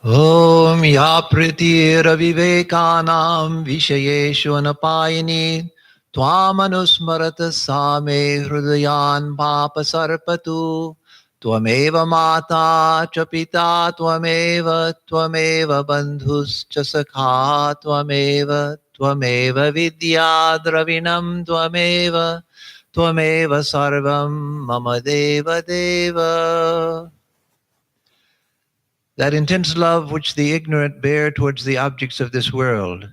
Om ya prithiravivekanam vishayeshu anapayini tvamanusmarata same hrudayan papa sarpatu tvameva mata cha pita tvameva bandhus cha sakha tvameva vidya dravinam tvameva sarvam mama deva deva. That intense love which the ignorant bear towards the objects of this world,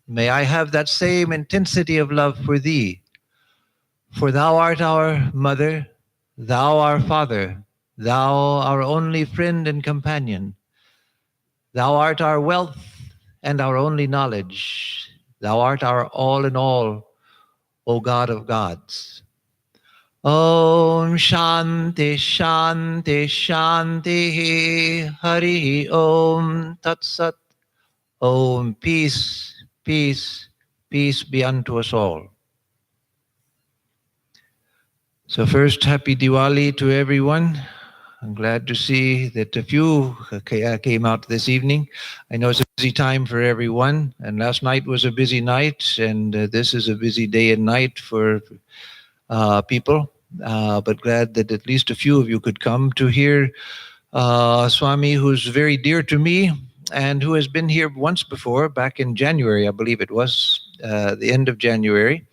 may I have that same intensity of love for thee. For thou art our mother, thou our father, thou our only friend and companion. Thou art our wealth and our only knowledge. Thou art our all in all, O God of gods. Om Shanti Shanti Shanti Hari Om Tat Sat. Om, peace, peace, peace be unto us all. So first, happy Diwali to everyone. I'm glad to see that a few came out this evening. I know it's a busy time for everyone, and last night was a busy night, and this is a busy day and night for people. But glad that at least a few of you could come to hear Swami, who's very dear to me, and who has been here once before, back in January, I believe it was, the end of January.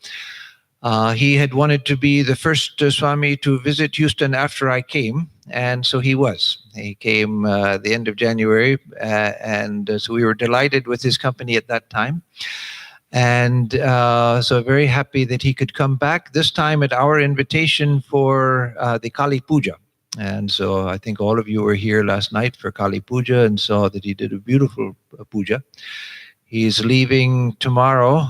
He had wanted to be the first Swami to visit Houston after I came, and so he was. He came the end of January, and so we were delighted with his company at that time. And so very happy that he could come back, this time at our invitation for the Kali Puja. And so I think all of you were here last night for Kali Puja and saw that he did a beautiful puja. He's leaving tomorrow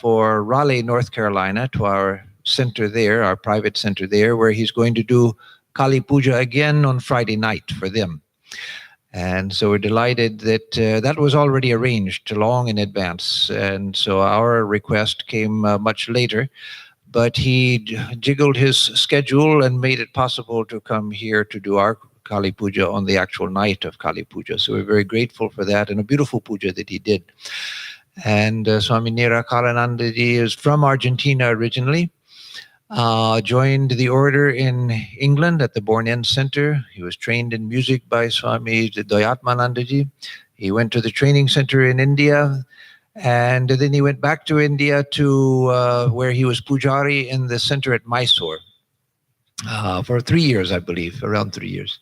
for Raleigh, North Carolina, to our center there, our private center there, where he's going to do Kali Puja again on Friday night for them. And so we're delighted that that was already arranged long in advance. And so our request came much later. But he jiggled his schedule and made it possible to come here to do our Kali Puja on the actual night of Kali Puja. So we're very grateful for that, and a beautiful puja that he did. And Swami Nirakarananda ji is from Argentina originally, joined the order in England at the Born End Center. He was trained in music by Swami Dayatmananda ji. He went to the training center in India, and then he went back to India to where he was Pujari in the center at Mysore for 3 years, I believe, around 3 years.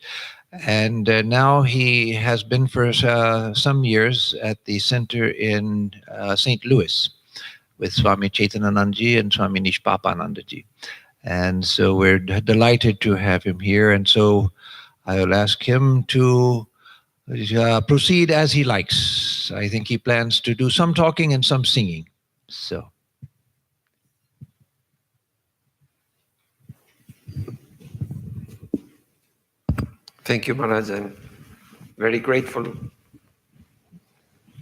And now he has been for some years at the center in St. Louis with Swami Chaitananandji and Swami Nishpapanandaji. And so we're delighted to have him here. And so I will ask him to proceed as he likes. I think he plans to do some talking and some singing. So. Thank you, Maharaj. I'm very grateful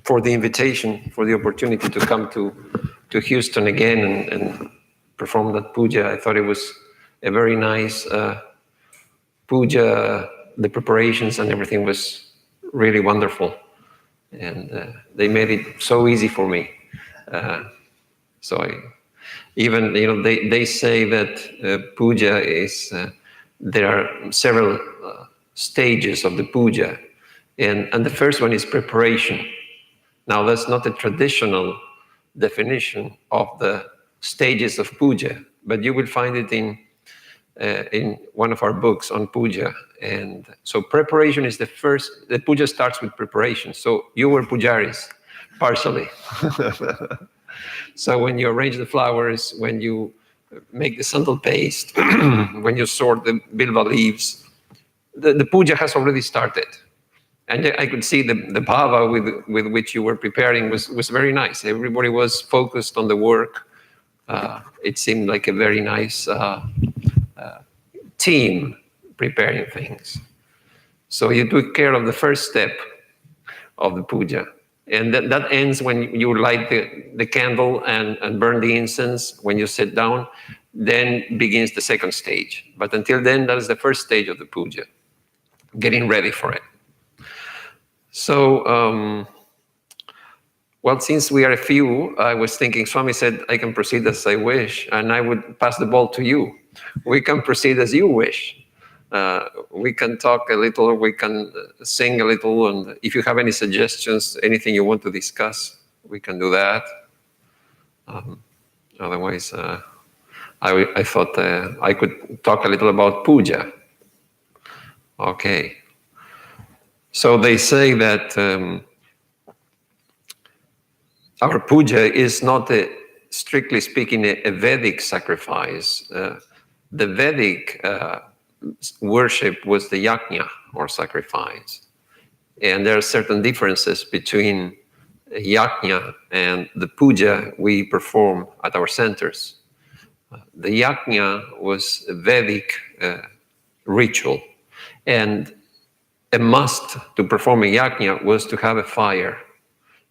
for the invitation, for the opportunity to come to Houston again and perform that puja. I thought it was a very nice puja. The preparations and everything was really wonderful. And they made it so easy for me. So I, even, they say that puja is, there are several stages of the puja. And the first one is preparation. Now, that's not a traditional definition of the stages of puja, but you will find it in one of our books on puja. And so preparation is the first. The puja starts with preparation. So you were pujaris, partially. So when you arrange the flowers, when you make the sandal paste, when you sort the bilva leaves, the puja has already started. And I could see the bhava with which you were preparing was very nice. Everybody was focused on the work. It seemed like a very nice team preparing things. So you took care of the first step of the puja. And that ends when you light the candle and burn the incense. When you sit down, then begins the second stage. But until then, that is the first stage of the puja, getting ready for it. So, well, since we are a few, I was thinking, Swami said, I can proceed as I wish, and I would pass the ball to you. We can proceed as you wish. We can talk a little, we can sing a little, and if you have any suggestions, anything you want to discuss, we can do that. Otherwise, I thought I could talk a little about puja. Okay. So they say that our puja is not, strictly speaking, a Vedic sacrifice. The Vedic worship was the yajna, or sacrifice. And there are certain differences between yajna and the puja we perform at our centers. The yajna was a Vedic ritual, and a must to perform a yajna was to have a fire.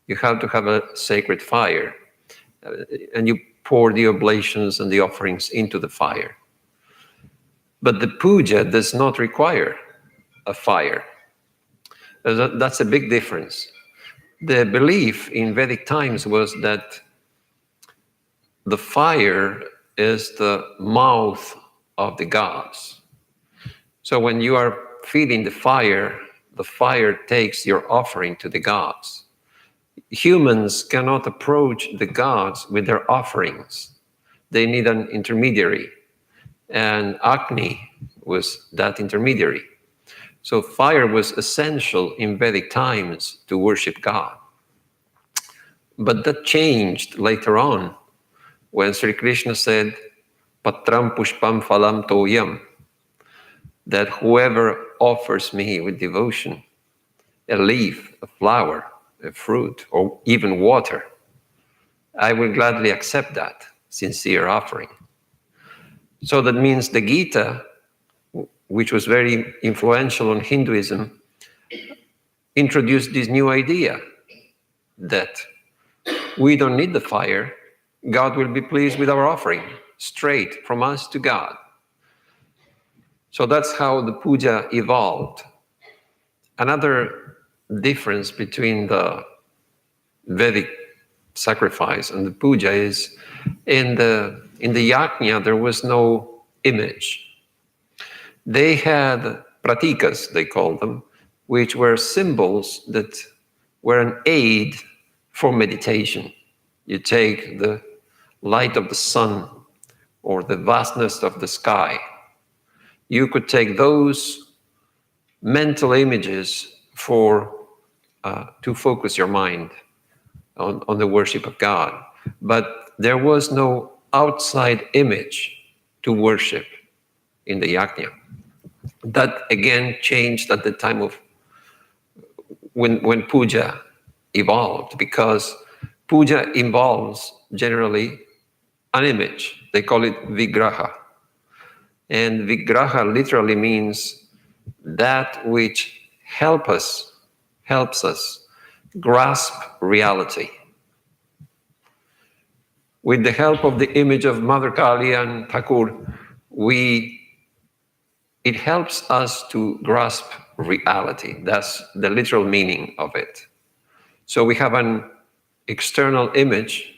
You have to have a sacred fire, and you pour the oblations and the offerings into the fire. But the puja does not require a fire. That's a big difference. The belief in Vedic times was that the fire is the mouth of the gods. So when you are feeding the fire takes your offering to the gods. Humans cannot approach the gods with their offerings. They need an intermediary. And Agni was that intermediary. So fire was essential in Vedic times to worship God. But that changed later on when Sri Krishna said, Patram pushpam phalam toyam, that whoever offers me with devotion a leaf, a flower, a fruit, or even water, I will gladly accept that sincere offering. So that means the Gita, which was very influential on Hinduism, introduced this new idea that we don't need the fire. God will be pleased with our offering, straight from us to God. So that's how the puja evolved. Another difference between the Vedic sacrifice and the puja is in the yajna there was no image. They had pratikas, they called them, which were symbols that were an aid for meditation. You take the light of the sun or the vastness of the sky. You could take those mental images to focus your mind on the worship of God. But there was no outside image to worship in the yajna. That again changed at the time of when puja evolved, because puja involves generally an image. They call it vigraha. And vigraha literally means that which helps us grasp reality. With the help of the image of Mother Kali and Thakur, it helps us to grasp reality. That's the literal meaning of it. So we have an external image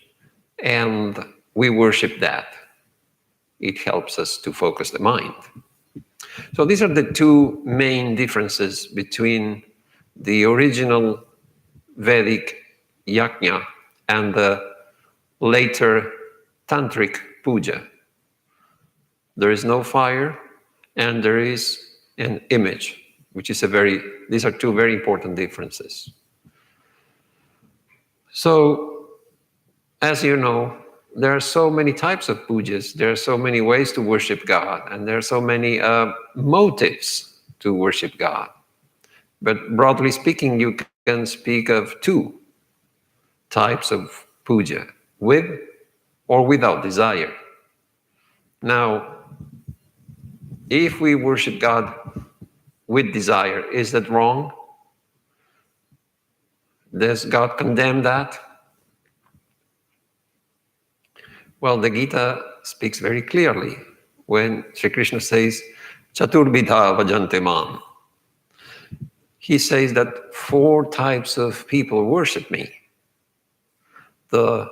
and we worship that. It helps us to focus the mind. So these are the two main differences between the original Vedic yajna and the later tantric puja. There is no fire and there is an image, which is these are two very important differences. So, as you know, there are so many types of pujas, there are so many ways to worship God, and there are so many motives to worship God. But broadly speaking, you can speak of two types of puja, with or without desire. Now, if we worship God with desire, is that wrong? Does God condemn that? Well, the Gita speaks very clearly when Sri Krishna says, Chaturbidha vajante mam. he says that 4 types of people worship me: the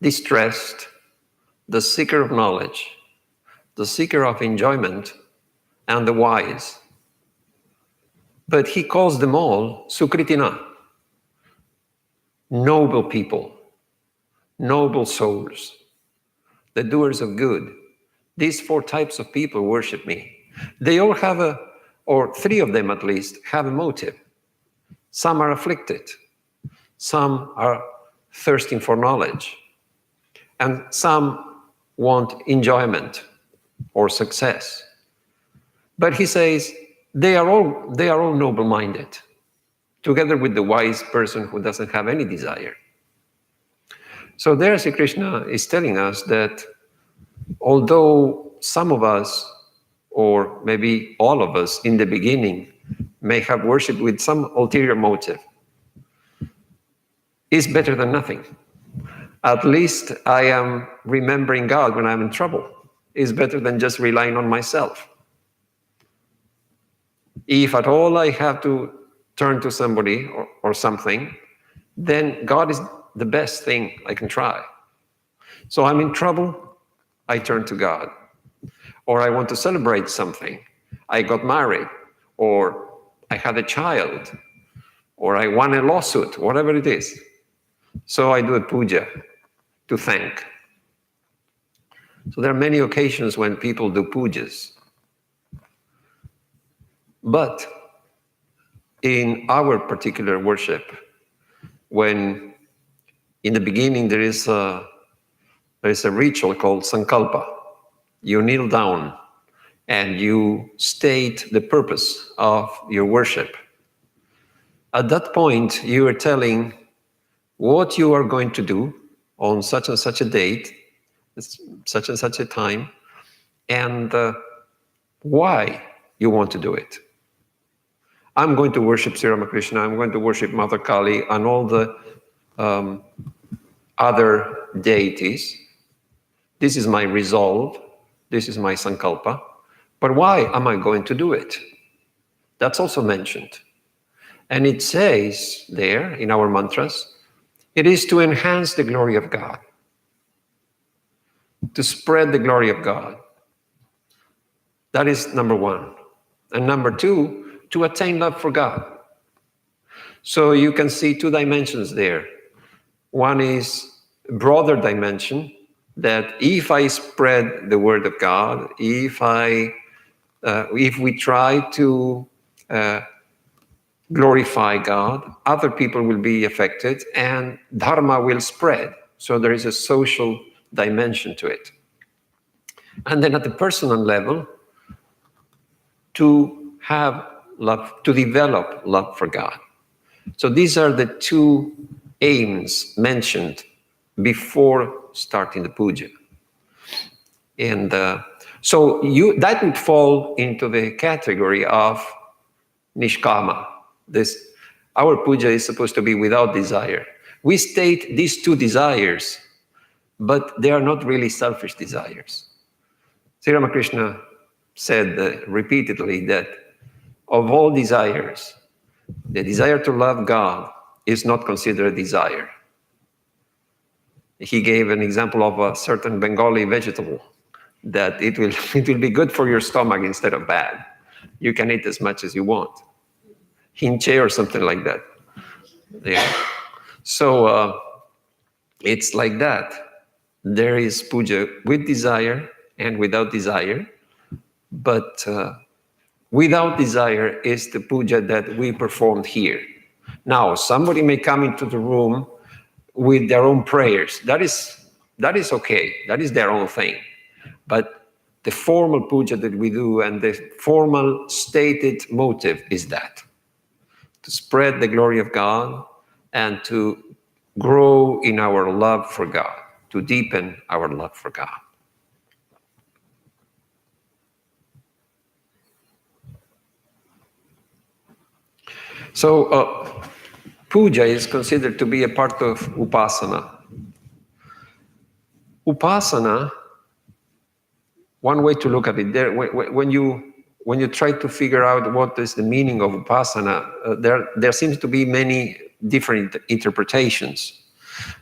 distressed, the seeker of knowledge, the seeker of enjoyment, and the wise. But he calls them all Sukritina, noble people, noble souls, the doers of good. These 4 types of people worship me. They all have or 3 of them at least, have a motive. Some are afflicted, some are thirsting for knowledge, and some want enjoyment or success. But he says they are all noble-minded, together with the wise person who doesn't have any desire. So there Sri Krishna is telling us that although some of us, or maybe all of us in the beginning, may have worshipped with some ulterior motive, is better than nothing. At least I am remembering God when I'm in trouble. Is better than just relying on myself. If at all I have to turn to somebody or something, then God is the best thing I can try. So I'm in trouble, I turn to God. Or I want to celebrate something. I got married, or I had a child, or I won a lawsuit, whatever it is. So I do a puja to thank. So there are many occasions when people do pujas. But in our particular worship, when in the beginning there is a ritual called sankalpa, you kneel down and you state the purpose of your worship. At that point, you are telling what you are going to do on such and such a date, such and such a time, and why you want to do it. I'm going to worship Sri Ramakrishna, I'm going to worship Mother Kali and all the other deities. This is my resolve, this is my sankalpa. But why am I going to do it? That's also mentioned. And it says there in our mantras, it is to enhance the glory of God, to spread the glory of God. That is number 1. And number 2, to attain love for God. So you can see 2 dimensions there. One is a broader dimension, that if I spread the word of God, if we try to glorify God, other people will be affected and dharma will spread. So there is a social dimension to it. And then at the personal level, to have love, to develop love for God. So these are the 2 aims mentioned before starting the puja. And so that would fall into the category of nishkama. Our puja is supposed to be without desire. We state these 2 desires, but they are not really selfish desires. Sri Ramakrishna said repeatedly that of all desires, the desire to love God is not considered a desire. He gave an example of a certain Bengali vegetable that it will be good for your stomach instead of bad. You can eat as much as you want. Hinche or something like that. Yeah. So it's like that. There is puja with desire and without desire, but without desire is the puja that we performed here. Now, somebody may come into the room with their own prayers. That is okay. That is their own thing. But the formal puja that we do and the formal stated motive is that, to spread the glory of God and to grow in our love for God, to deepen our love for God. So puja is considered to be a part of upasana. Upasana, one way to look at it, when you when you try to figure out what is the meaning of upasana, there seems to be many different interpretations,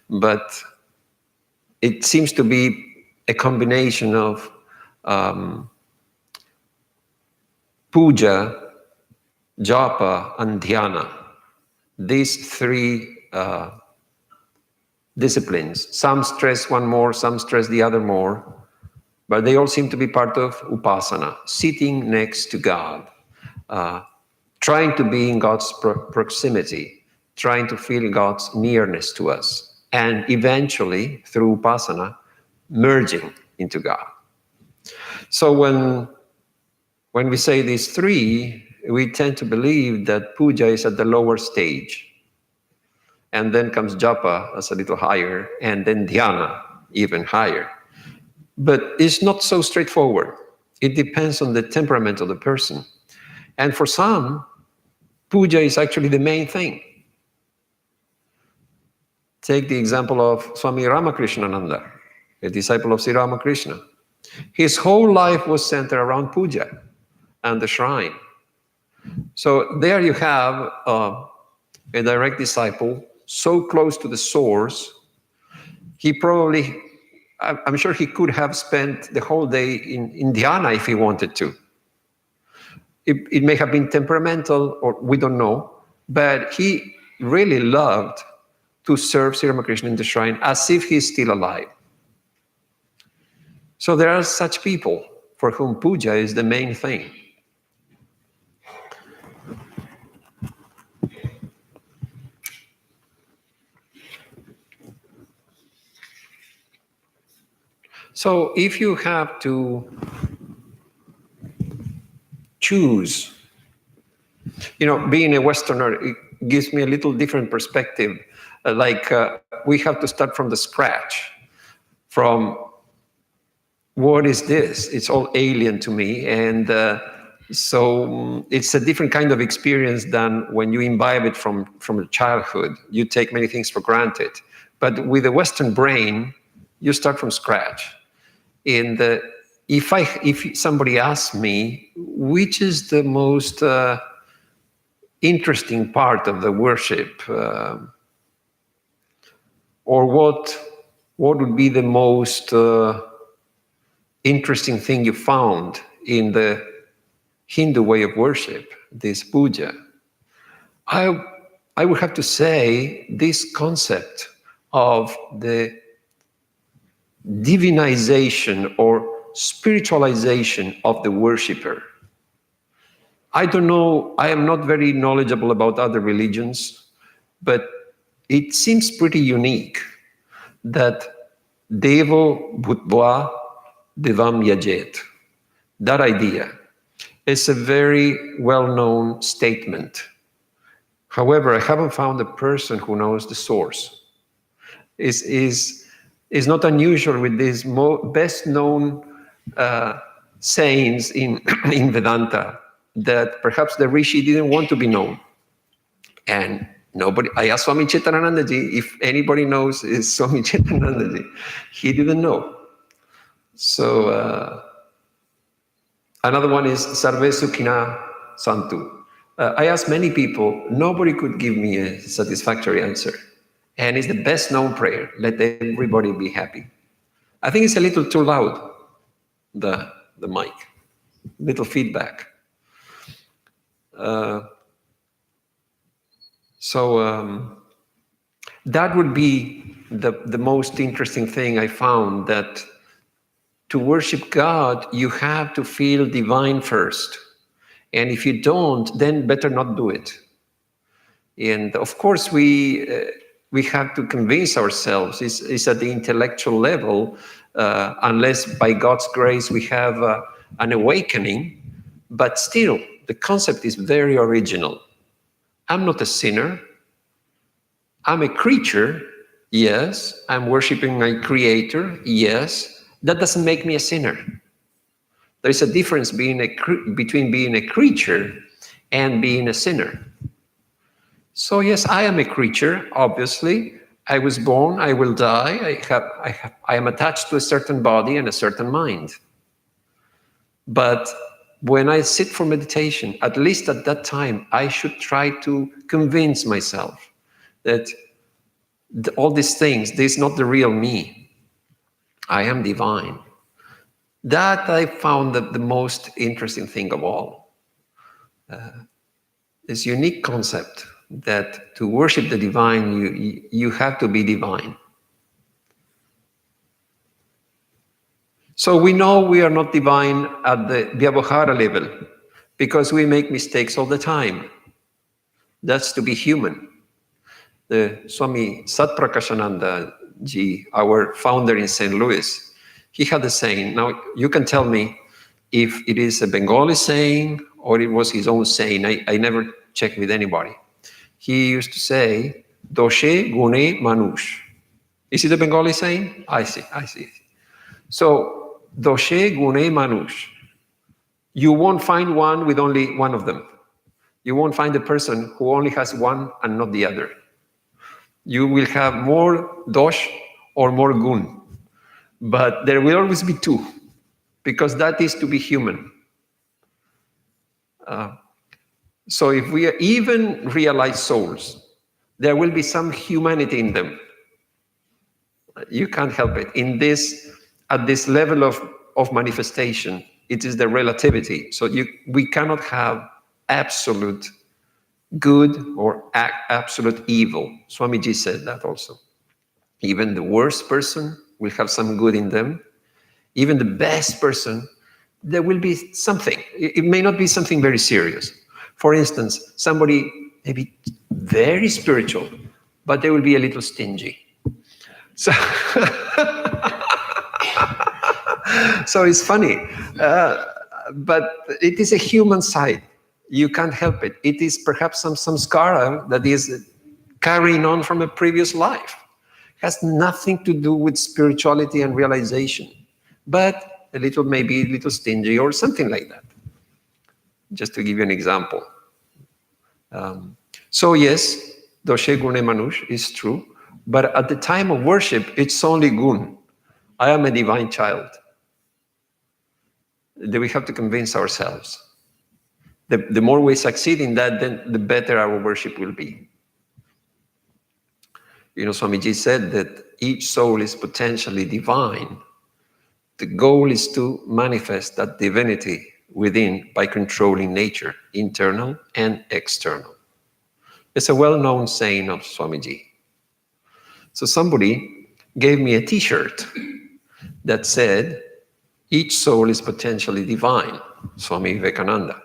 but it seems to be a combination of puja, japa, and dhyana. These three disciplines. Some stress one more, some stress the other more, but they all seem to be part of upasana, sitting next to God, trying to be in God's proximity, trying to feel God's nearness to us, and eventually, through upasana, merging into God. So when we say these three, we tend to believe that puja is at the lower stage, and then comes japa as a little higher, and then dhyana even higher. But it's not so straightforward. It depends on the temperament of the person. And for some, puja is actually the main thing. Take the example of Swami Ramakrishnananda, a disciple of Sri Ramakrishna. His whole life was centered around puja and the shrine. So there you have a direct disciple so close to the source. He probably, I'm sure he could have spent the whole day in dhyana if he wanted to. It may have been temperamental, or we don't know, but he really loved to serve Sri Ramakrishna in the shrine as if he's still alive. So there are such people for whom puja is the main thing. So if you have to choose, being a Westerner, it gives me a little different perspective. We have to start from the scratch, from what is this? It's all alien to me. And so it's a different kind of experience than when you imbibe it from childhood. You take many things for granted. But with the Western brain, you start from scratch. And if somebody asks me, which is the most interesting part of the worship, or what would be the most interesting thing you found in the Hindu way of worship, this puja, I would have to say this concept of the divinization or spiritualization of the worshipper. I don't know, I am not very knowledgeable about other religions, but it seems pretty unique that Devo Bhutva Devam Yajet. That idea is a very well-known statement. However, I haven't found a person who knows the source. Is not unusual with these best-known sayings in Vedanta that perhaps the rishi didn't want to be known. And I asked Swami Chaitanananda if anybody knows is Swami Chaitanananda. He didn't know. So another one is Sarve Sukhina Santu. I asked many people, nobody could give me a satisfactory answer. And it's the best known prayer, let everybody be happy. I think it's a little too loud, the mic, little feedback. So that would be the most interesting thing I found, that to worship God, you have to feel divine first. And if you don't, then better not do it. And of course, we have to convince ourselves it's at the intellectual level, unless by God's grace we have an awakening. But still, the concept is very original. I'm not a sinner. I'm a creature. Yes. I'm worshiping my creator. Yes. That doesn't make me a sinner. There's a difference between being a creature and being a sinner. So yes, I am a creature, obviously. I was born, I will die, I am attached to a certain body and a certain mind. But when I sit for meditation, at least at that time, I should try to convince myself that all these things, this is not the real me. I am divine. That I found that the most interesting thing of all. This unique concept that to worship the divine, you have to be divine. So we know we are not divine at the Vyavahara level because we make mistakes all the time. That's to be human. The Swami Satprakashananda ji, our founder in St. Louis, he had a saying. Now, you can tell me if it is a Bengali saying or it was his own saying. I never checked with anybody. He used to say, Doshe Gune Manush. Is it a Bengali saying? I see. So, Doshe Gune Manush. You won't find one with only one of them. You won't find a person who only has one and not the other. You will have more dosh or more gun. But there will always be two, because that is to be human. So if we even realize souls, there will be some humanity in them. You can't help it. At this level of manifestation, it is the relativity. So we cannot have absolute good or absolute evil. Swamiji said that also. Even the worst person will have some good in them. Even the best person, there will be something. It may not be something very serious. For instance, somebody may be very spiritual, but they will be a little stingy. So, so it's funny. But it is a human side. You can't help it. It is perhaps some samskara that is carrying on from a previous life. It has nothing to do with spirituality and realization, but maybe a little stingy or something like that. Just to give you an example. So yes, Doshe Gune Manush is true, but at the time of worship, it's only gun. I am a divine child. That we have to convince ourselves. The more we succeed in that, then the better our worship will be. You know, Swamiji said that each soul is potentially divine. The goal is to manifest that divinity within by controlling nature, internal and external. It's a well-known saying of Swamiji. So somebody gave me a t-shirt that said, each soul is potentially divine, Swami Vivekananda.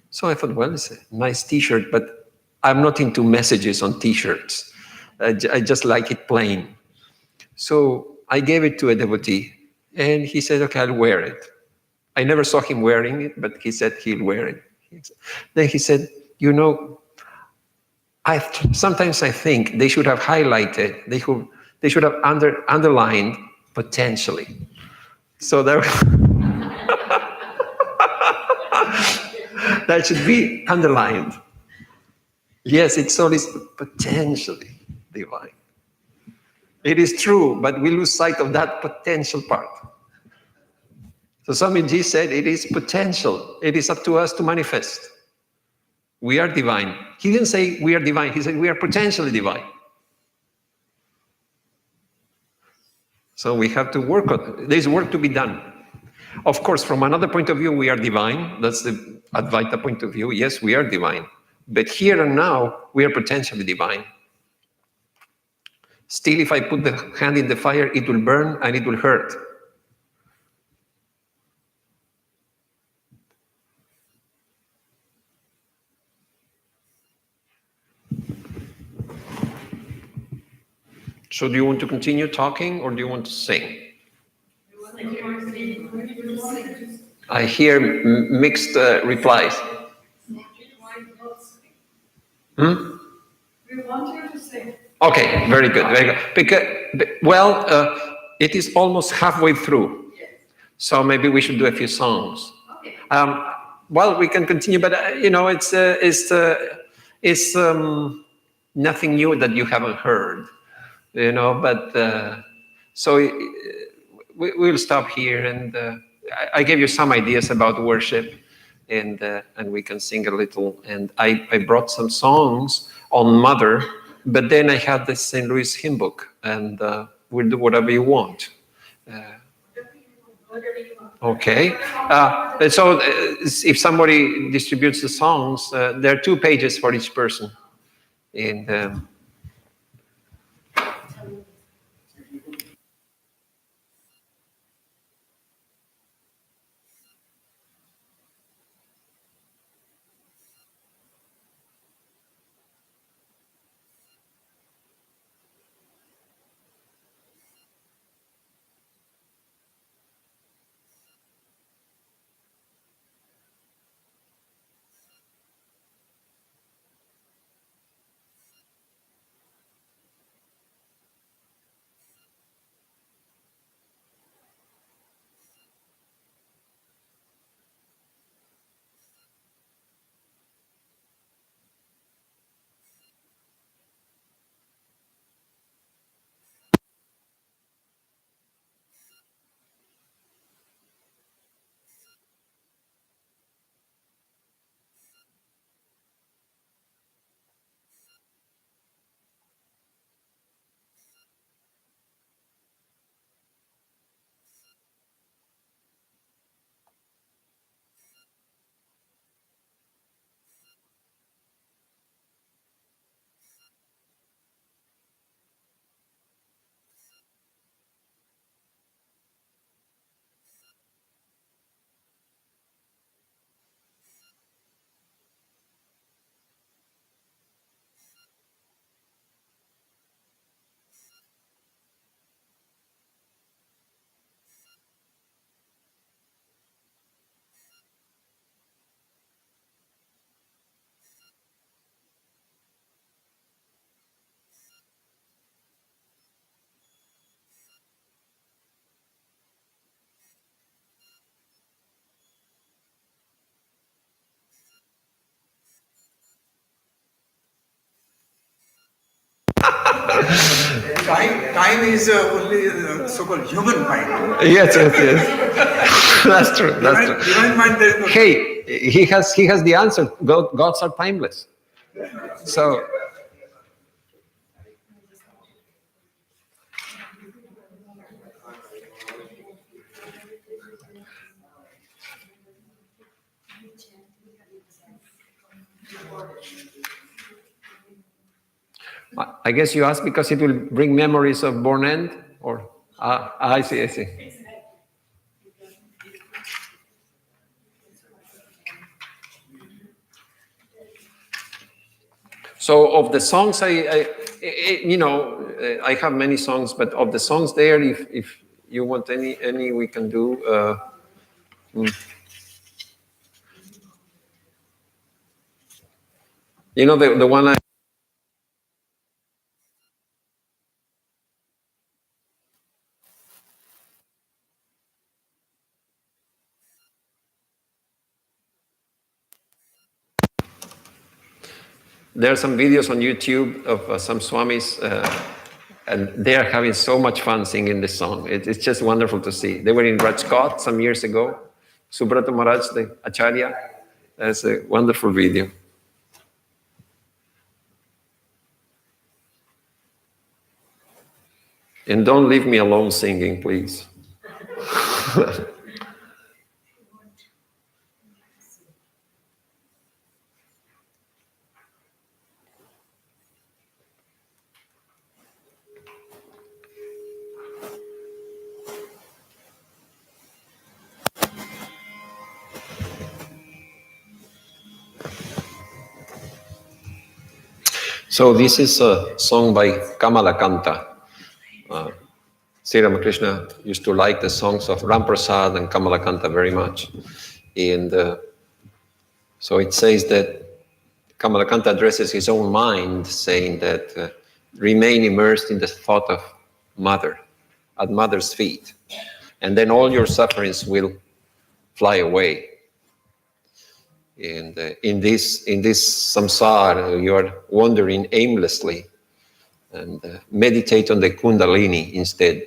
So I thought, well, it's a nice t-shirt, but I'm not into messages on t-shirts. I just like it plain. So I gave it to a devotee, and he said, okay, I'll wear it. I never saw him wearing it, but he said he'll wear it. Then he said, you know, sometimes I think they should have highlighted, they should have underlined potentially. So there, that should be underlined. Yes, it's always potentially divine. It is true, but we lose sight of that potential part. So Swamiji said it is potential. It is up to us to manifest. We are divine. He didn't say we are divine. He said we are potentially divine. So we have to work on it. There's work to be done. Of course, from another point of view, we are divine. That's the Advaita point of view. Yes, we are divine. But here and now, we are potentially divine. Still, if I put the hand in the fire, it will burn and it will hurt. So do you want to continue talking or do you want to sing? I hear mixed replies. We want you to sing. Okay, very good, very good. Because, well, it is almost halfway through, so maybe we should do a few songs. Okay. Well, we can continue, but you know, it's nothing new that you haven't heard, you know. But so we'll stop here, and I gave you some ideas about worship, and we can sing a little. And I brought some songs on Mother, but then I had the St. Louis hymn book, and we'll do whatever you want. Okay. So if somebody distributes the songs, there are 2 pages for each person. And Time is only so-called human mind. yes. That's true. Divine mind, there is no. Hey, he has the answer. Gods are timeless. So I guess you asked because it will bring memories of born end, or I see. So of the songs, I have many songs, but of the songs there, if you want any we can do. The one there are some videos on YouTube of some swamis, and they are having so much fun singing this song. It's just wonderful to see. They were in Rajkot some years ago. Subrata Maharaj, the Acharya. That's a wonderful video. And don't leave me alone singing, please. So this is a song by Kamalakanta. Sri Ramakrishna used to like the songs of Ramprasad and Kamalakanta very much. And so it says that Kamalakanta addresses his own mind, saying that remain immersed in the thought of Mother, at Mother's feet, and then all your sufferings will fly away. And in this samsara, you are wandering aimlessly, and meditate on the Kundalini instead.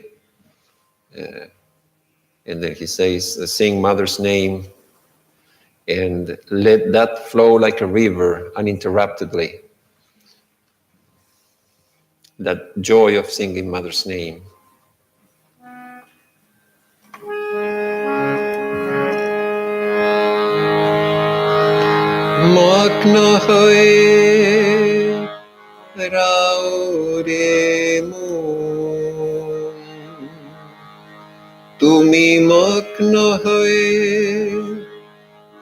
And then he says, sing mother's name and let that flow like a river uninterruptedly. That joy of singing mother's name. Magna hoye rao re mon, tumi magna hoye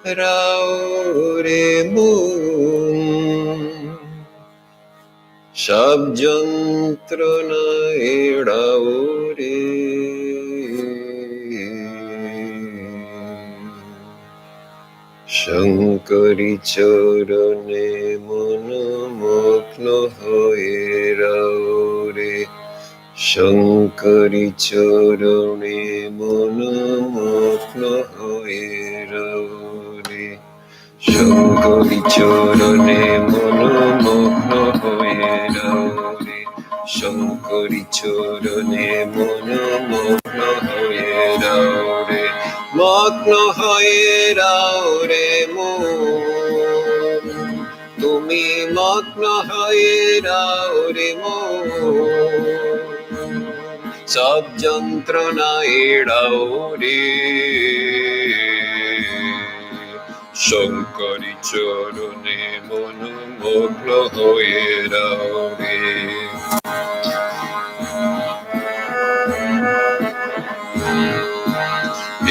rao re mon, sab jantrana erao re. Shankari charane mana magna hoye rao re. Shankari charane mana magna hoye rao re. Shankari charane mana magna hoye rao re. Shankari charane mana magna hoye rao re. Magna hoye rao re mon, tumi magna hoye rao re mon, sab jantrana erao re. Shankari charane mana magna hoye rao re.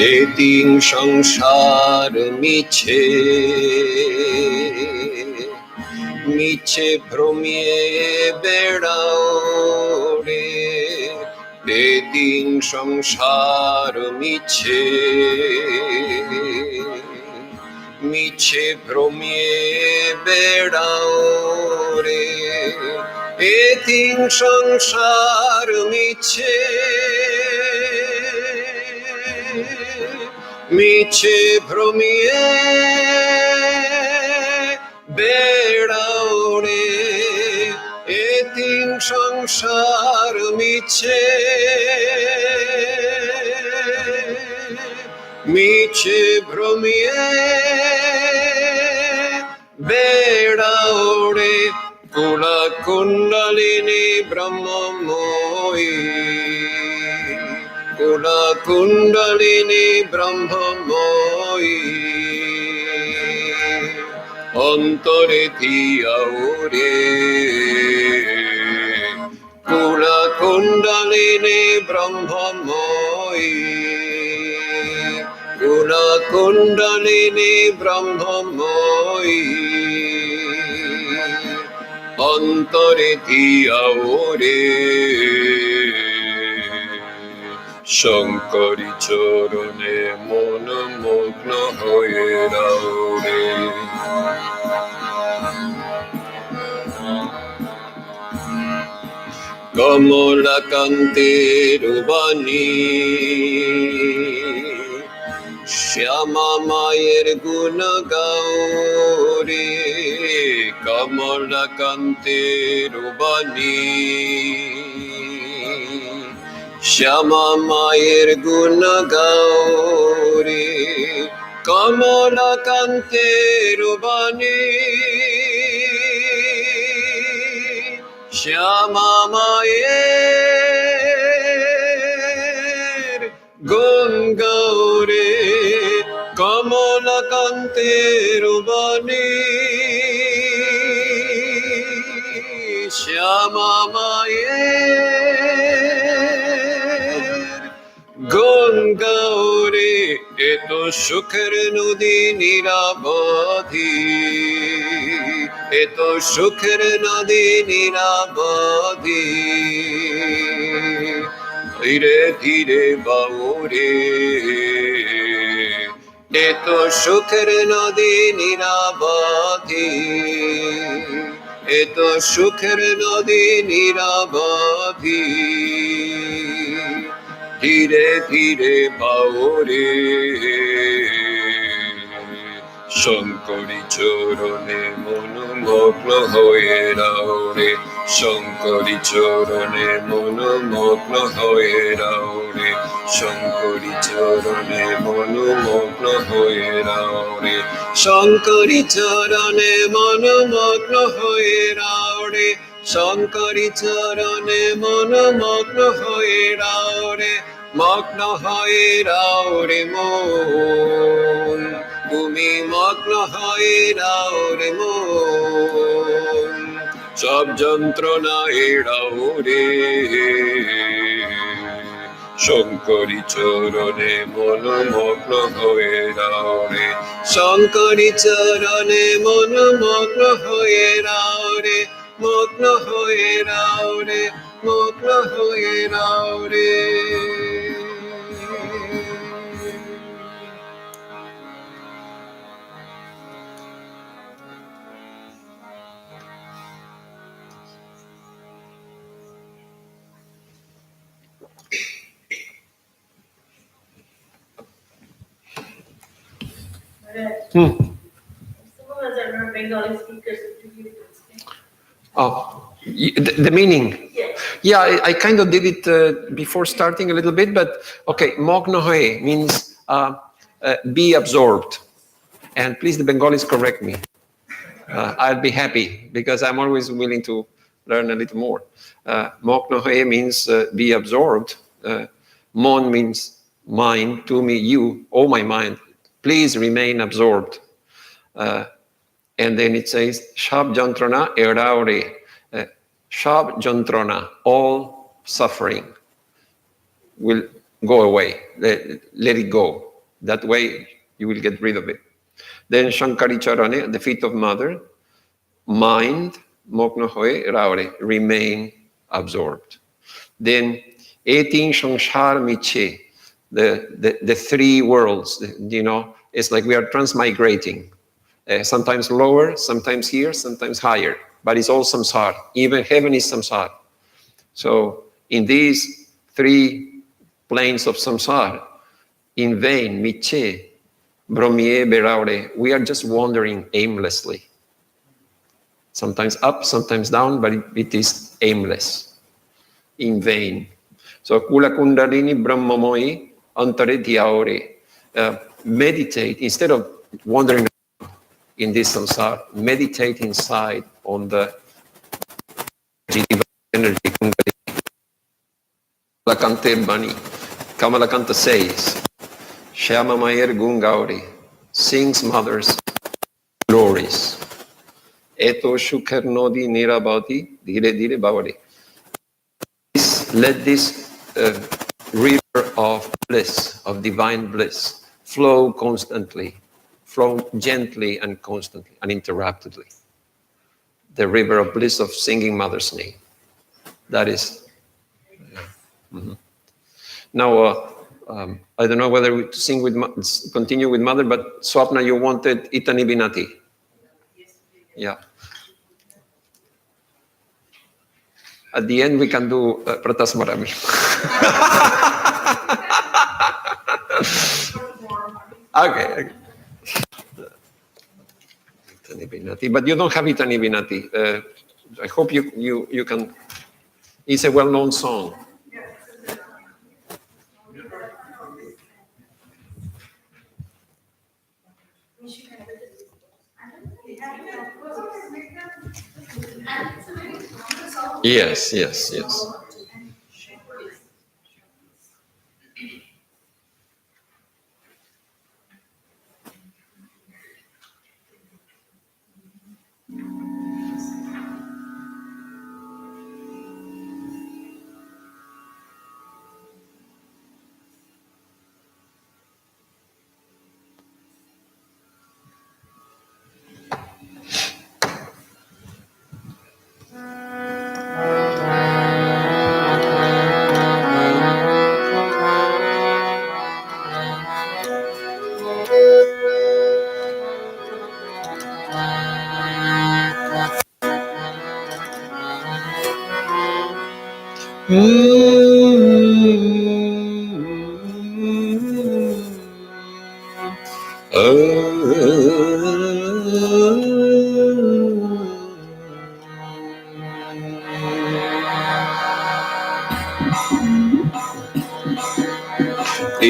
Eting samsar miche, miche promie bedao re. Eting samsar miche, miche promie bedao re. Eting samsar miche, miche promie bedao re. Eting samsar miche, miche promie bedao re. Kula kundalini brahma mohi, kula kundalini brahma mohi, antare thiyao re. Kula kundalini brahma mohi, kula kundalini brahma mohi, antare thiyao re. Shankari charane mana magna hoye rao re. Kamala kante rubani, Shyama mayer guna gao re. Kamala kante rubani, Shyama mayer guna gao re. Kamala kante rubani, Shyama mayer gun gao re. Kamala kante rubani, Shyama mayer gun gao re. Eto shukr nadi nirabadhi, eto shukr nadi nirabadhi, dhire dhire bao re. Eto shukr nadi nirabadhi, eto shukr nadi nirabadhi, dhire dhire bao re. Shankari charane mana magna hoye rao re. Shankari charane mana magna hoye rao re. Shankari চরণে মনোমগ্ন হয়ে রাও রে, শঙ্করী চরণে মনোমগ্ন হয়ে রাও রে, শঙ্করী চরণে মনোমগ্ন হয়ে রাও রে, মগ্ন হয়ে রাও রে মন, তুমি মগ্ন হয়ে রাও রে মন, সব যন্ত্রণা এড়াও রে, শঙ্করী চরণে মনোমগ্ন হয়ে রাও রে, শঙ্করী চরণে মনোমগ্ন হয়ে রাও রে, মগ্ন হয়ে রাও রে, মগ্ন হয়ে রাও রে। Some of us are not Bengali speakers. Oh, the meaning? Yes. Yeah, I kind of did it before starting a little bit, but okay, mogno hoye means be absorbed. And please, the Bengalis correct me. I'll be happy because I'm always willing to learn a little more. Mogno hoye means be absorbed. Mon means mind, to me, you, oh my mind. Please remain absorbed. And then it says, Shab jantrana eraure. Shab jantrana, all suffering will go away. Let it go. That way you will get rid of it. Then Shankari Charane, the feet of mother, mind, mokno hoye raure, remain absorbed. Then etin shanshar miche, the three worlds, you know, it's like we are transmigrating. Sometimes lower, sometimes here, sometimes higher. But it's all samsara. Even heaven is samsara. So in these three planes of samsara, in vain, miche, bromie, beraure, we are just wandering aimlessly. Sometimes up, sometimes down, but it is aimless, in vain. So kula kundalini brahmamoi antare dhyaore. Meditate, instead of wandering in this samsara, meditate inside on the energy kundalini. Kamalakanta says, Shyama Mayer Gungauri sings mother's glories. Eto Shukar Nodi Nirabati Dire Dire Bhavati. Let this river of bliss, of divine bliss, flow constantly, flow gently and constantly, uninterruptedly. The river of bliss of singing mother's name. That is. Now, I don't know whether we sing with, continue with mother, but Swapna, you wanted Itani Binati. Yeah. At the end, we can do Pratasmarami. Okay. Itani Binati, but you don't have Itani Binati. I hope you can. It's a well-known song. Yes, yes, yes.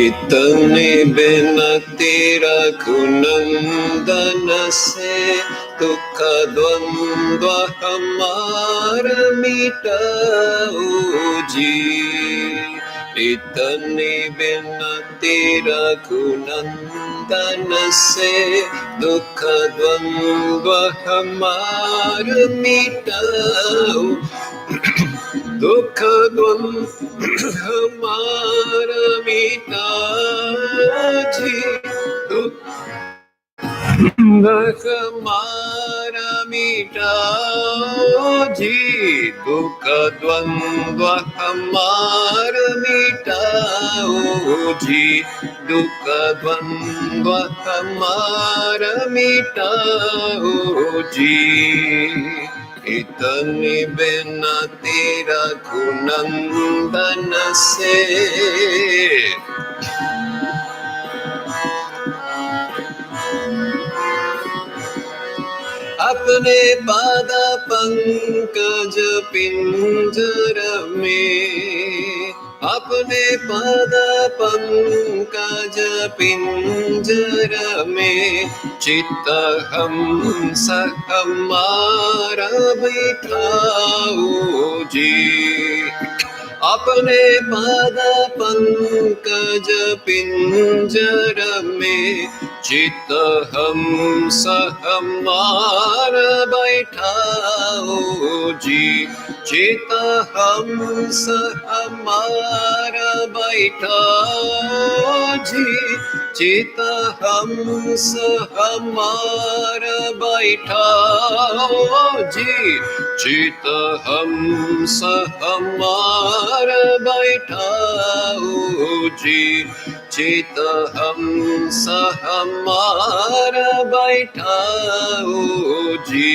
इतने बिना तेरा कुनंदन से दुख द्वंद्व हमारा मिटाओ जी इतने बिना तेरा कुनंदन से दुख द्वंद्व हमारा मिटाओ दुख द्वंद्व हमारा मिटा जी दुख हमारा मिटा जी दुख द्वंद्व हमारा मिटाओ जी दुख द्वंद्व हमारा मिटाओ जी इतने बिना तेरा कुनंदन से अपने पाद पंकज पिंजर में अपने पाद पंकज पिंजर में चित्त हंस हमारा बैठाओ जी अपने पाद पंकज पिंजर में चित्त हंस हमारा बैठाओ जी चित्त हंस हमारा बैठाओ जी चित्त हंस हमारा बैठाओ जी चित्त हंस हमारा बैठाओ जी चित्त हंस हमारा बैठाओ जी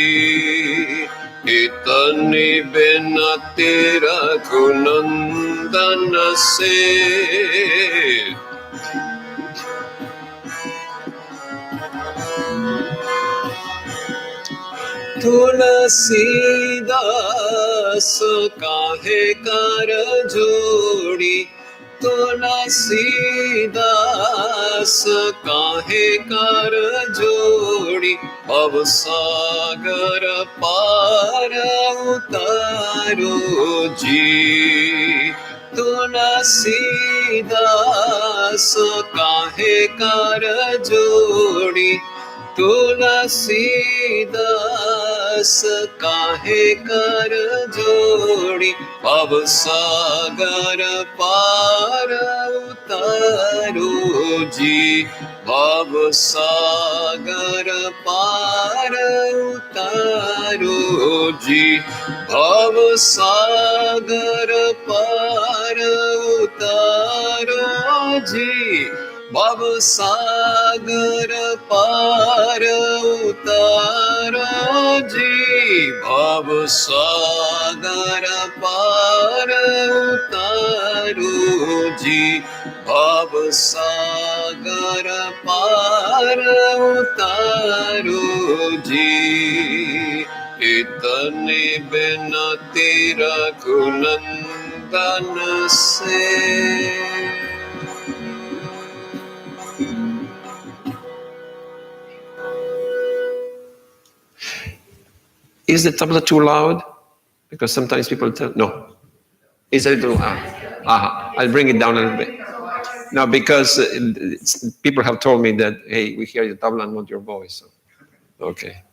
इतने बिना तेरा कुनंदन से तुलसीदास काहे कर जोड़ी तुलसीदास काहे कर जोड़ी अब सागर पार उतारो जी तुलसीदास काहे कर जोड़ी तुलसीदास काहे कर जोड़ी अब सागर पार उतारो जी अब सागर पार उतारो जी अब सागर पार उतारो जी भव सागर पार उतारो जी भव सागर पार उतारो जी भव सागर पार उतारो जी इतने बिना तेरा कुनंदन से Is the tabla too loud? Because sometimes people tell, no. Is it too loud? I'll bring it down a little bit. No, because people have told me that, hey, we hear the tabla and not your voice. So. Okay.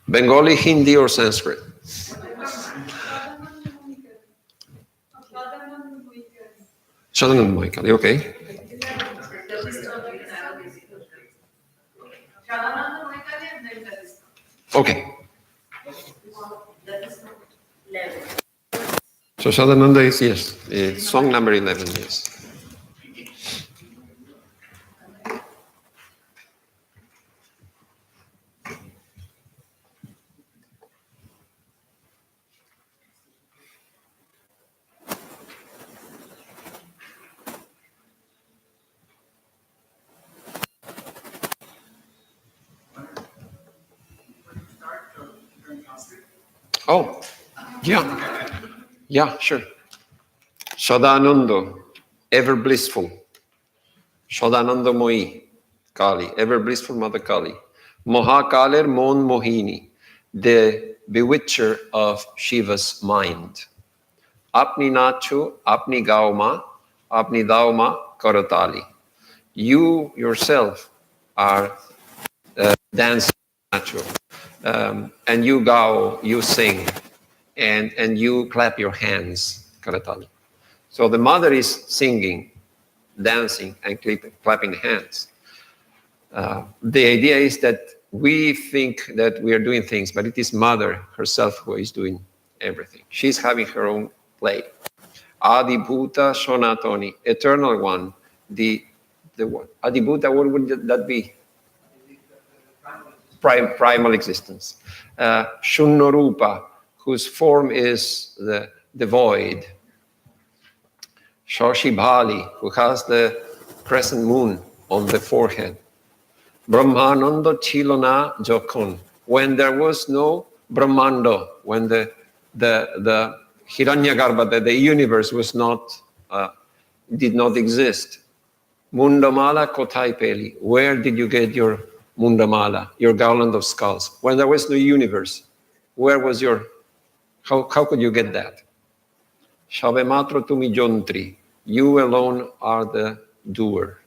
Bengali, Hindi, or Sanskrit? Shadanand Moikali, okay. Okay. So Shadananda is, yes, song number 11, yes. Oh, yeah. Yeah, sure. Sadananda, ever blissful. Sadananda Mohi, Kali, ever blissful Mother Kali. Mohakaler Mon Mohini, the bewitcher of Shiva's mind. Apni Nachu, Apni Gauma, Apni Dauma Karatali. You yourself are dancing natural. And you gao, you sing, and you clap your hands, Karatali. So the mother is singing, dancing, and clapping hands. The idea is that we think that we are doing things, but it is mother herself who is doing everything. She's having her own play. Adi Bhuta Sonatoni, eternal one, the one. Adi Bhuta, what would that be? Primal existence. Shunnarupa, whose form is the void. Shashibhali, who has the crescent moon on the forehead. Brahmananda Chilona Jokon, when there was no Brahmanda, when the Hiranyagarbha, the universe was not, did not exist. Mundamala Kotai Peli, where did you get your Mundamala, your garland of skulls? When there was no universe, where was your, how could you get that? Shavematro Tumi Jontri, you alone are the doer.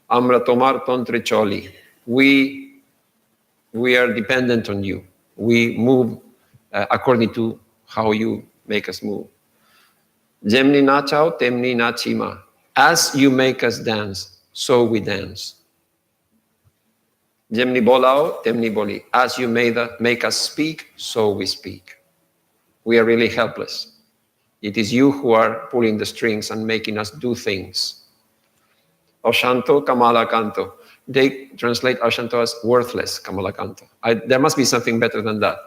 Amra Tomar Tontre Choli, we are dependent on you. We move according to how you make us move. Jemni nachao, temni nachima. As you make us dance, so we dance. Jemni bolao, temni boli. As you make us speak, so we speak. We are really helpless. It is you who are pulling the strings and making us do things. Ashanto Kamala Kanto. They translate Ashanto as worthless Kamala Kanto. There must be something better than that.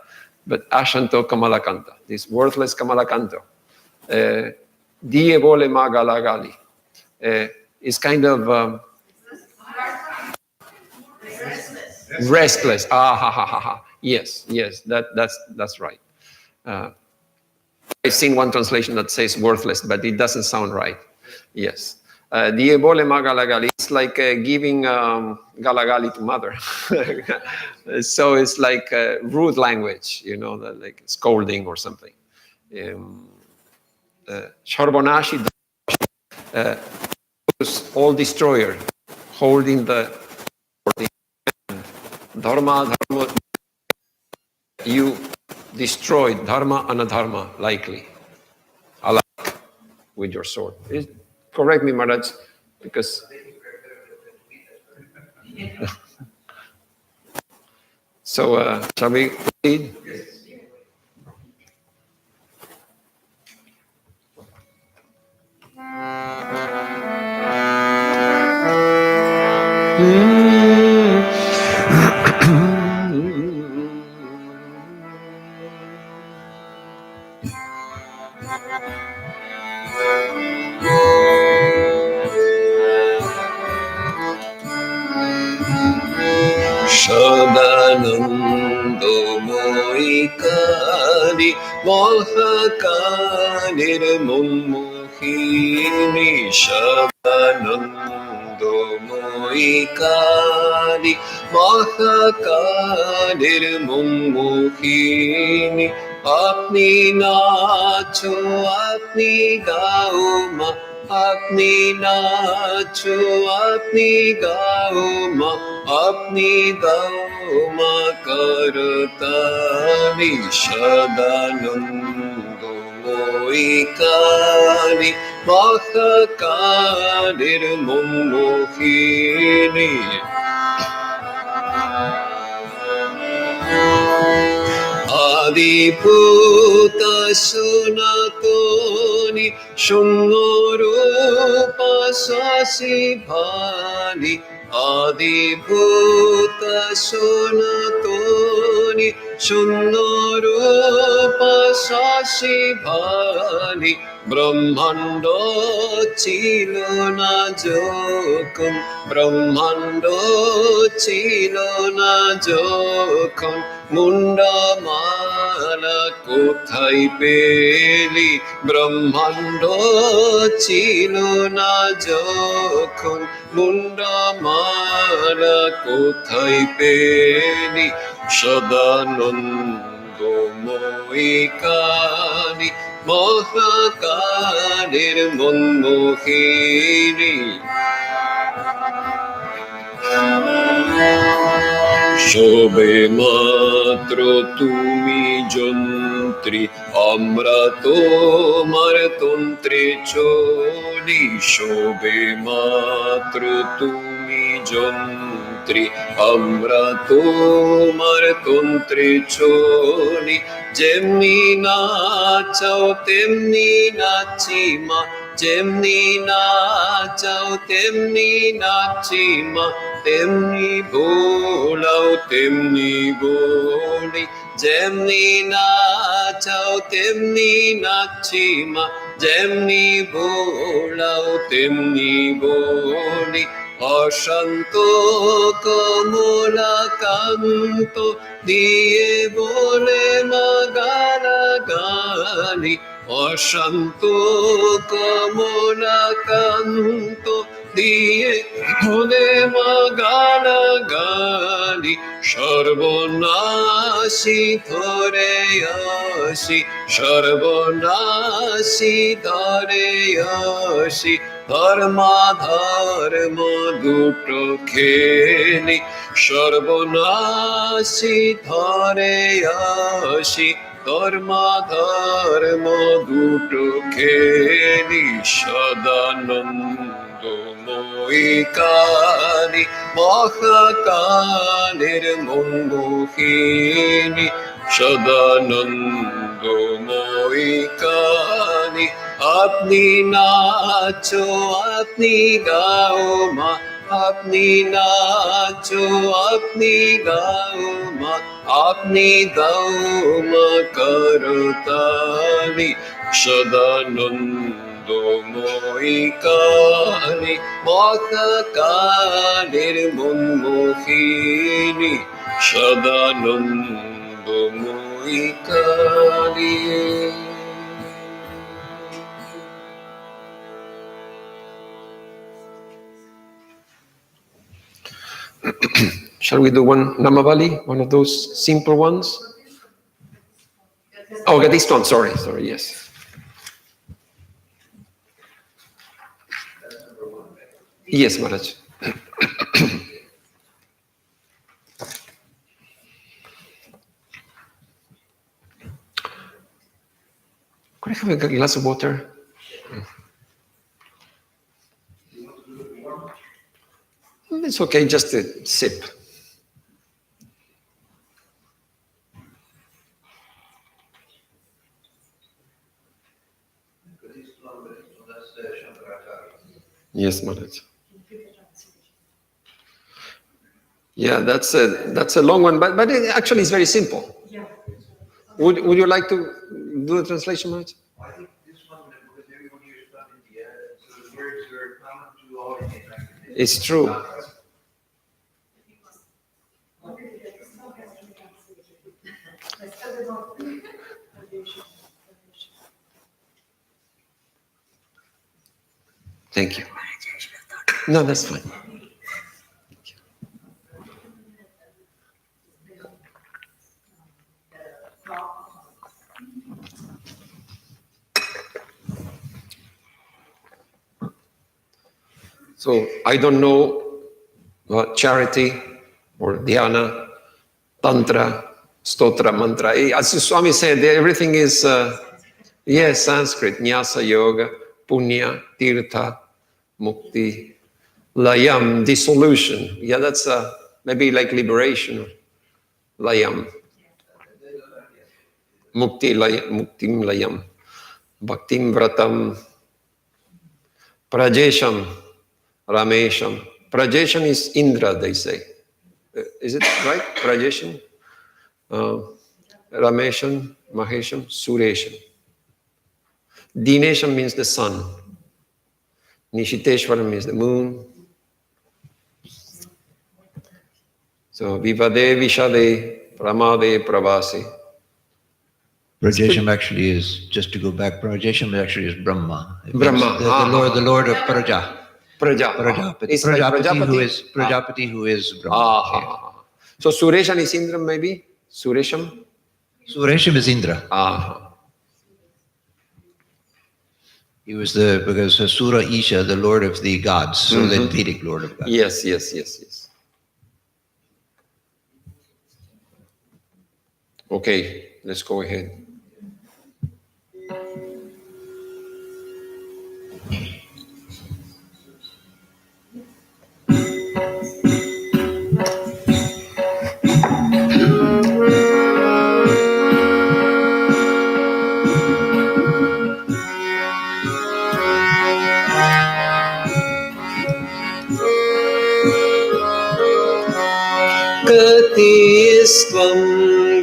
But Ashanto Kamala Kanto, this worthless Kamala Kanto. Die vole magalagali. Is kind of restless. Ah, ha, ha, ha, ha. Yes, that's right. I've seen one translation that says worthless, but it doesn't sound right. Yes. Diebole magalagali. It's like giving galagali to mother. So it's like rude language, like scolding or something. Sharbonashi, all destroyer, holding the dharma, you destroyed dharma and adharma, likely, alike, with your sword. Correct me, Maharaj, because so shall we proceed? Shadanando Moikari Mohakanir Mummuhini Shadanando Moikari Mohakanir Mummuhini Apni Nacho Apni Gauma Apni Nacho Apni Gauma Apni Dauma Karatani Shadanando Moikani Mahakadir Mummuhini Adibhuta Sunatoni Shunnarupa Sasibhani Adibhuta Sunatoni Shunnarupa Shashi Bhali Brahmando Chilona Jokam Brahmando Chilona Jokam Munda Mala Kothai Peli Brahmando Chilona Jokam Munda Mala Kothai Peli Sadananda Moikani Mahakalir Monmohini Shobe matro tumi jontri amrato martontri choli Shobe matro tumi jontri amrato martontri choli Jemni nachao temni nachima Jemni nachao temni nachima Temni bolao temni boli Jemni nachao temni nachima Jemni bolao temni boli Ashanto kamula kanto Diye bole magala gali Ashanto kamula kanto Diye bole magala gali Sharbonasi thore yashi Sharbonasi thore yashi Dharma dharma duto kheli Sharbonasi thore yashi Dharma dharma duto kheli Sadananda Moikani Mahakalir Monmohini Sadananda Moikani Apni nacho apni gao ma Apni nacho apni gao ma Apni gao ma kartali Sadananda Moikani Mahakalir Monmohini Sadananda Moikani. Shall we do one Namavali, one of those simple ones? Oh, okay, this one, sorry, yes. Yes, Maharaj. Could I have a glass of water? It's okay, just a sip. Yes, Maharaj. Yeah, that's a long one, but it actually is very simple. Would you like to do the translation, Maharaj? I think this one, because everybody is not in the air, so the words are common to all in the It's true. Thank you. No, that's fine. So I don't know what charity or dhyana, tantra, stotra, mantra. As Swami said, everything is, yes, Sanskrit, nyasa, yoga, punya, tirtha, mukti, layam, dissolution. Yeah, that's maybe like liberation. Layam. Mukti, muktim layam. Bhaktim vratam. Prajesham. Ramesham. Prajesham is Indra, they say. Is it right? Prajesham? Ramesham, Mahesham, Suresham. Dinesham means the sun. Nishiteshwaram means the moon. So Vivade, Vishade, Pramade, Pravasi. Prajesham actually is, just to go back, Prajesham actually is Brahma. It means Brahma. the Lord of Praja. Praja. Prajapati. It's like Prajapati who is Brahma. So Suresham is Indra maybe? Suresham? Suresham is Indra. He was because Sura Isha, the Lord of the gods, so the Vedic Lord of gods. Yes. Okay, let's go ahead.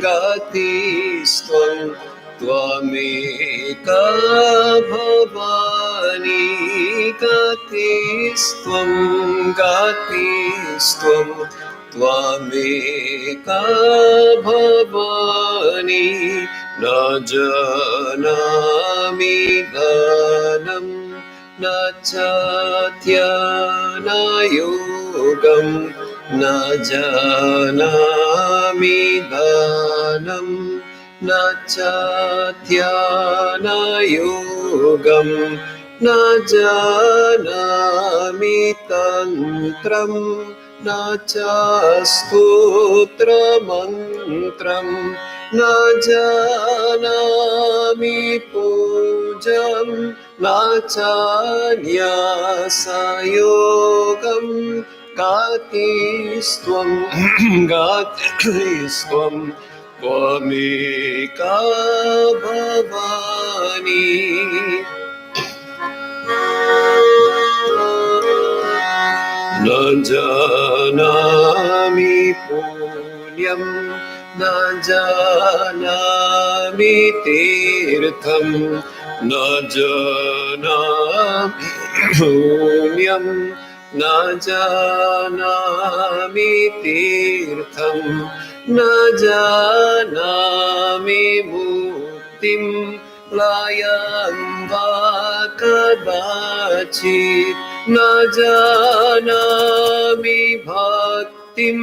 Gatistam Tvameka Bhavani Gatistam Tvameka Bhavani Na janami dhanam na chatyana yogam na janami dhanam na chatyana yogam na janami tantram na chastutra mantram na janami pujam na chanyasayogam gatistvam tvameka bhavani na janami punyam na janami tirtham na janami punyam na janami tirtham na janami muktim layam va kadachit na janami bhaktim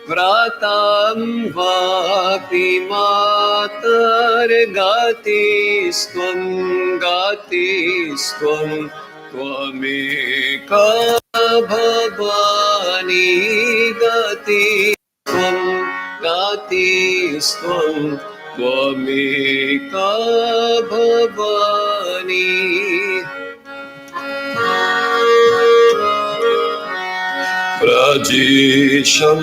vratam vapi matar gatistvam tvameka bhavani gatistvam tvameka bhavani Prajesham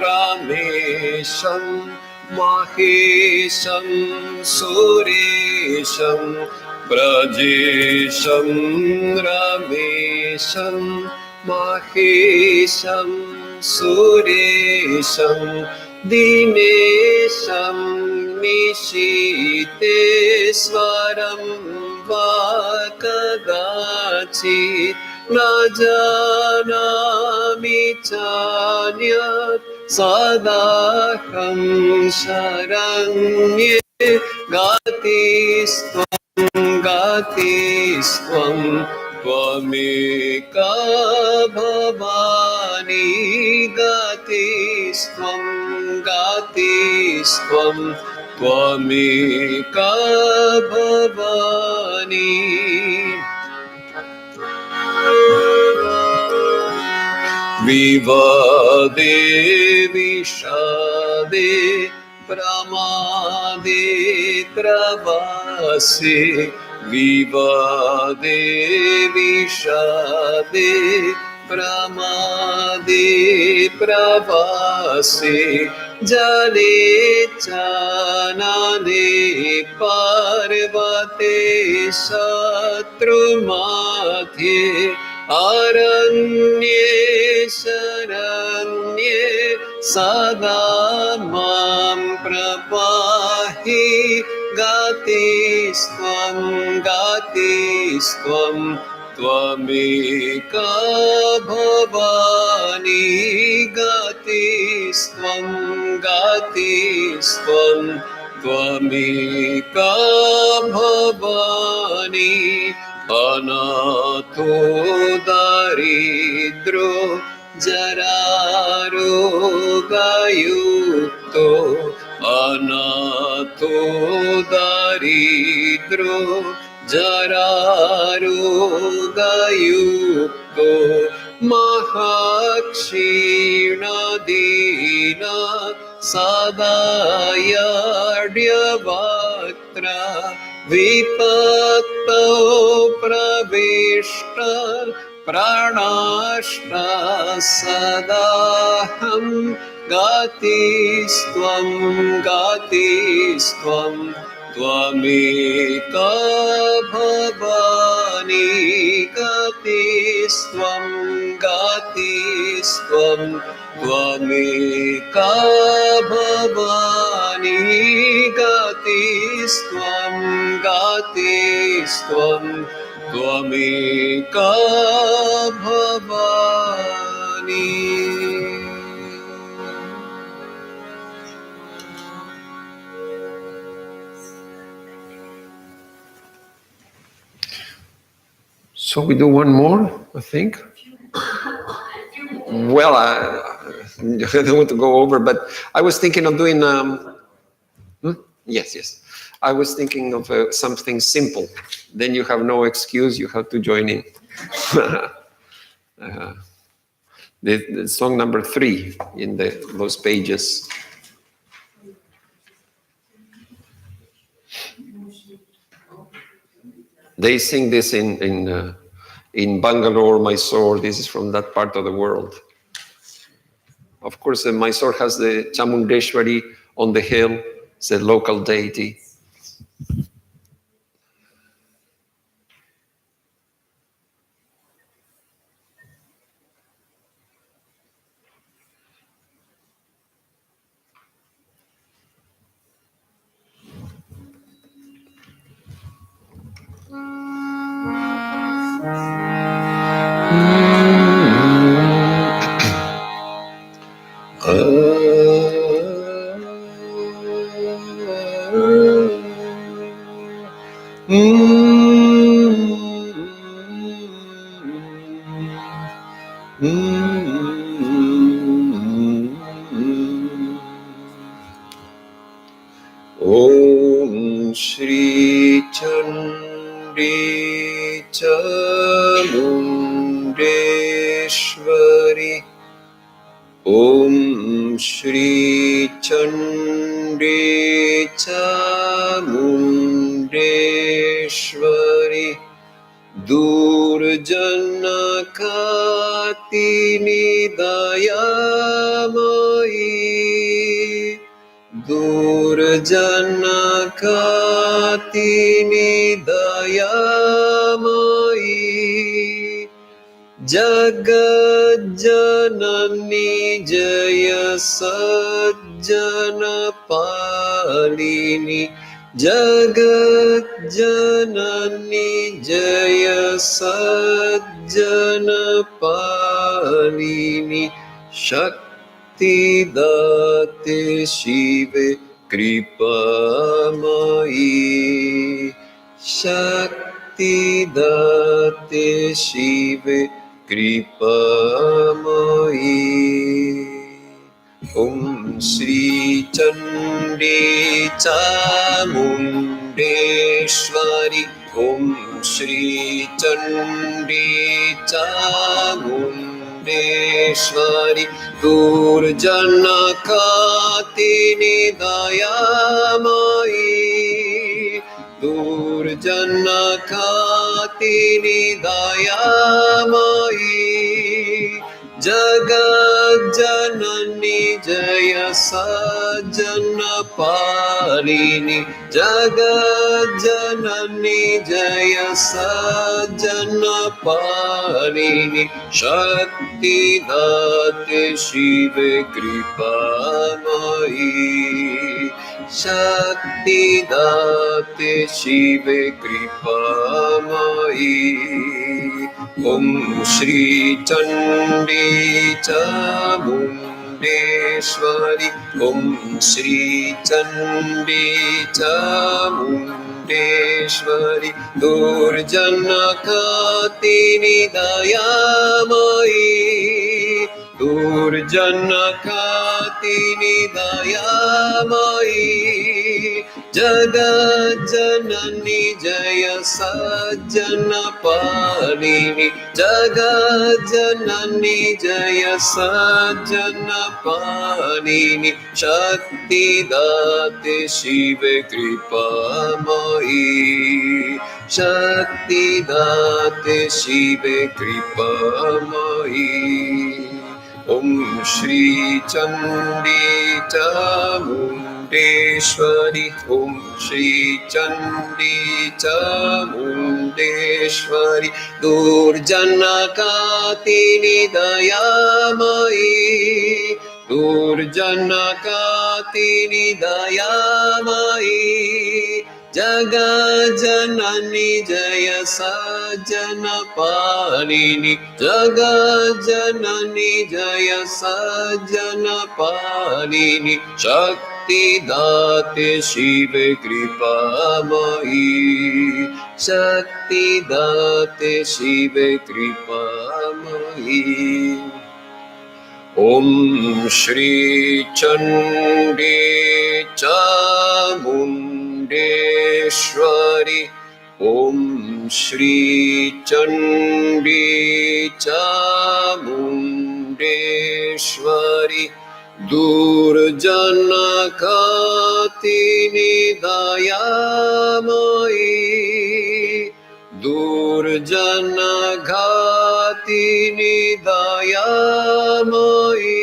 Ramesham Mahesham Suresham Prajesham Ramesham Mahesham Suresham Dinesham Nishiteswaram Vakadachit na janami chanyat sadaham sharanye gatistvam tvameka bhavani gatistvam tvameka bhavani Vivade Vishade Pramade Travase Vivade Vishade Pramade Pravase Jale Chanane Parvate Satrumadhye Aranye Saranye Sada Mam Prabha gatistvam gatistvam Tvameka bhavani gatisvam gatisvam Tvameka bhavani anato daridro jararogayukto anato daridro jararogayukto mahakshina sadayadhyavaktra vipatto pravishta pranashta sadaham gatisvam gatisvam Tvameka bhavani gatisvam gatisvam Tvameka bhavani gatisvam gatisvam Tvameka bhavani. So we do one more, I think. Well, I don't want to go over, but I was thinking of doing. Yes. I was thinking of something simple. Then you have no excuse. You have to join in. The song number 3 in those pages. They sing this in Bangalore, Mysore. This is from that part of the world. Of course, Mysore has the Chamundeshwari on the hill. It's a local deity. Om Shri Chandi Chamundeshwari Om Shri Chandi Chamundeshwari Durjana Katini Dayamai Durjana Katini Dayamai Jagat Janani Jaya Sajjana Palini Jagat Janani Jaya Sajjana Palini Shakti Date Shive Kripamai Shakti Date Shive Kripamai Om Shri Chandi Chamundeshwari Om Shri Chandi Chamundeshwari Durjana Katini Dayamai Durjana Katini Dayamai Jagat Janani Jaya Sajjana Palini Jagat Janani Jaya Sajjana Palini Shakti Date Shive Kripamai Shakti Date Shive Kripamayi. Om Shri Chandi Chamundeshwari. Om Shri Chandi Chamundeshwari. Durjanakatini Dayamayi. Durjanakatini Dayamayi. Jagadjanani Jaya Sajjana Palini. Jagadjanani Jaya Sajjana Palini. Shakti Date Shive Kripamayi. Shakti Date Shive Kripamayi. Om Shri Chandi Chamundeshwari. Om Shri Chandi Chamundeshwari. Durjanakatini Dayamayi. Durjanakatini Dayamayi. Jagadjanani Jaya Sajjana Palini. Jagadjanani Jaya Sajjana Palini. Shakti Date Shive Kripamayi. Shakti Date Shive Kripamayi. Om Shri Chandi Chamundeshwari. Om Shri Chandi Chamundeshwari. Durjanakatini Dayamayi. Durjanakatini Dayamayi.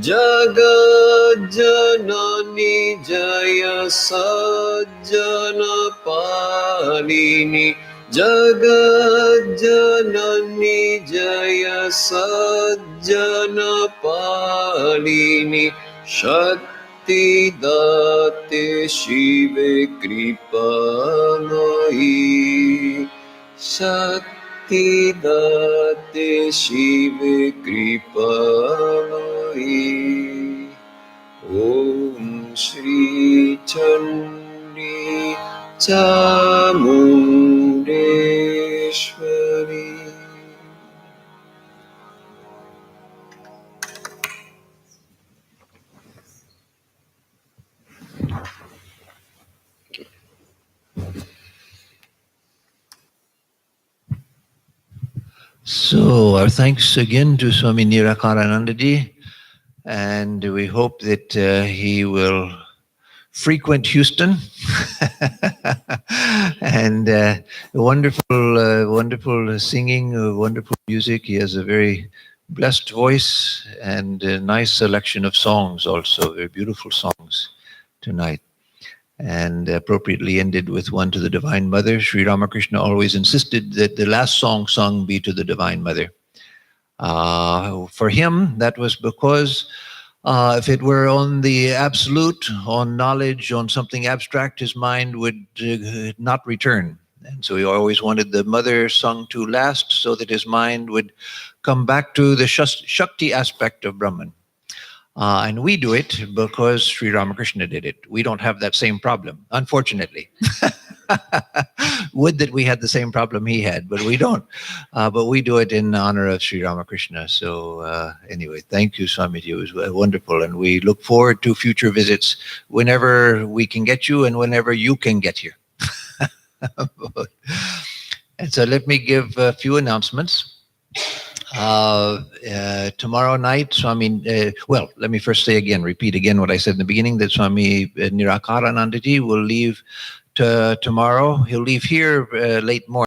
Jagadjanani Jaya Sajjana Palini. Jagadjanani Jaya Sajjana Palini. Shakti Date Shive Kripamayi. Shakti Date Shive Kripamayi. Om Shri Chandi Chamundeshwari. So our thanks again to Swami Nirakarananda ji, and we hope that he will frequent Houston and wonderful singing, wonderful music. He has a very blessed voice and a nice selection of songs also, very beautiful songs tonight. And appropriately ended with one to the Divine Mother. Sri Ramakrishna always insisted that the last song sung be to the Divine Mother. For him, that was because if it were on the absolute, on knowledge, on something abstract, his mind would not return. And so he always wanted the mother sung to last so that his mind would come back to the Shakti aspect of Brahman. And we do it because Sri Ramakrishna did it. We don't have that same problem, unfortunately. Would that we had the same problem he had, but we don't. But we do it in honor of Sri Ramakrishna. So anyway, thank you, Swamiji. It was wonderful. And we look forward to future visits whenever we can get you and whenever you can get here. And so let me give a few announcements. Tomorrow night, Swami, well, let me first repeat again what I said in the beginning, that Swami Nirakarananda ji will leave tomorrow. He'll leave here late morning.